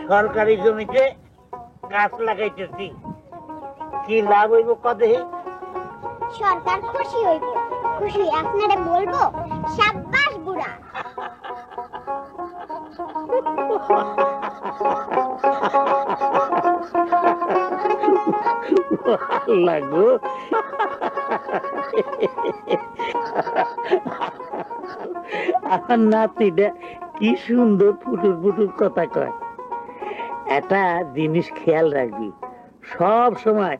সরকারি জমিতে গাছ লাগাইতেছি, কি লাভ হইব কদে? সরকার খুশি হইব, খুশি আপনারে বলবো সাব্বাস বুড়া। লাগো আমার নাতিটা কি সুন্দর ফুটুর ফুটুর কথা কয়। একটা জিনিস খেয়াল রাখবি, সব সময়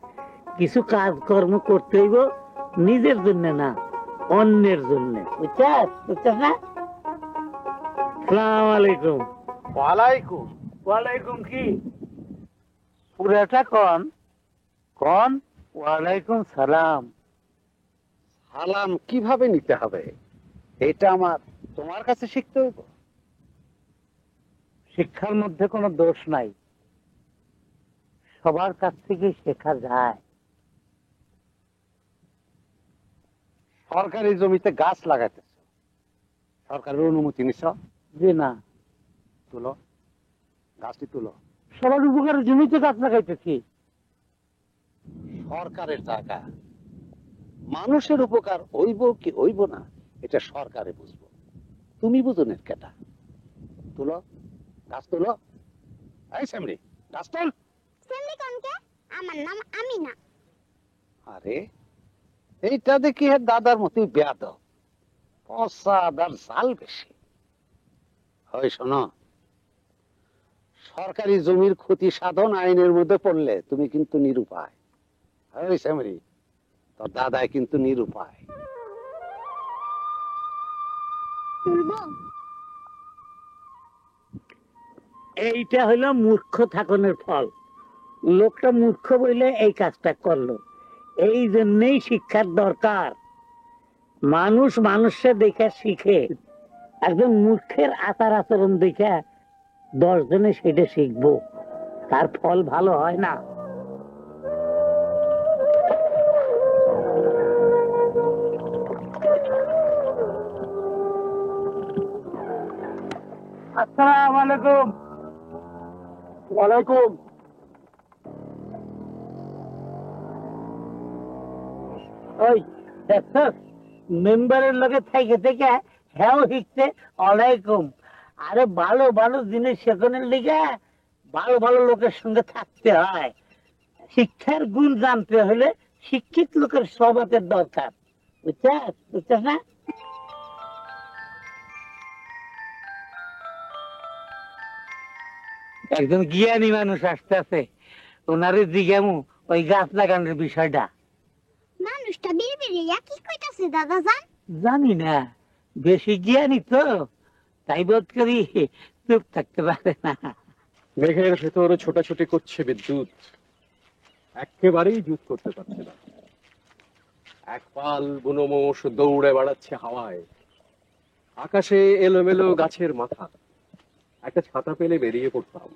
কিছু কাজকর্ম করতে হইব নিজের জন্য না, অন্যের জন্য। বুঝছাস বুঝছাস না? আসসালামু আলাইকুম। ওয়ালাইকুম। ওয়ালাইকুম কি পুরাটা কন কন? ওয়ালাইকুম সালাম। সালাম কিভাবে নিতে হবে এটা আমার তোমার কাছে শিখতে হইব। শিক্ষার মধ্যে কোনো দোষ নাই, সবার কাছ থেকে শেখা যায়। সরকারি জমিতে গাছ লাগাইতেছ, সরকারের অনুমতি নিছ? যে না, তুলো, গাছটি তুলো। সবার উপকারের জমিতে গাছ লাগাইতেছি। সরকারের জায়গা, মানুষের উপকার হইব কি হইব না এটা সরকারে বুঝবো, তুমি বুঝুনের কেটা। তুলো, গাছ তুলো। এই সেমরি, গাছ তুল। সেমনি কোনকে? আমার নাম আমিনা। আরে এইটা দেখি এর দাদার মতোই বেয়াদব, প্রসাদ আর জাল বেশি। হয় শোনো, সরকারি জমির ক্ষতি সাধন আইনের মধ্যে পড়লে তুমি কিন্তু নিরুপায়। হয় শ্যামরি, তোর দাদাই কিন্তু নিরুপায়। তুলবো? এইটা হইলো মূর্খ থাকনের ফল। লোকটা মূর্খ বইলে এই কাজটা করলো। এই জন্যই শিক্ষার দরকার। মানুষ মানুষের দেখে শিখে, একজন মূর্খের আচার আচরণ দেখে 10 জনে সেটা শিখবো, তার ফল ভালো হয় না। আসসালামু আলাইকুম। ওয়ালাইকুম। ওই দেখছস, মেম্বারের লগে থেকে থেকে হ্যাঁ শিখছে ওয়ালাইকুম। আরে ভালো ভালো জিনিস শেখানোর লিগে ভালো ভালো লোকের সঙ্গে থাকতে হয়। শিক্ষার গুণ জানতে হলে শিক্ষিত লোকের স্বভাবের দরকার। বুঝছাস বুঝছাস না? একজন জ্ঞানী মানুষ আসতে আছে, ওনারে জিজ্ঞামু ওই গাছ লাগানোর বিষয়টা। মানুষটা বিড়বিড়িয়া কি কইতাছে দাদা জান? জানি না, বেশি জ্ঞানী তো, তাই বোধ করি চুপ থাকতে পারে না। মেঘের ভেতরে ছোটাছুটি করছে বিদ্যুৎ, একেবারেই জুত করতে পারছে না। এক পাল বুনো মোষ দৌড়ে বেড়াচ্ছে হাওয়ায়, আকাশে এলোমেলো গাছের মাথা। একটা ছাতা পেলে বেরিয়ে পড়তাম,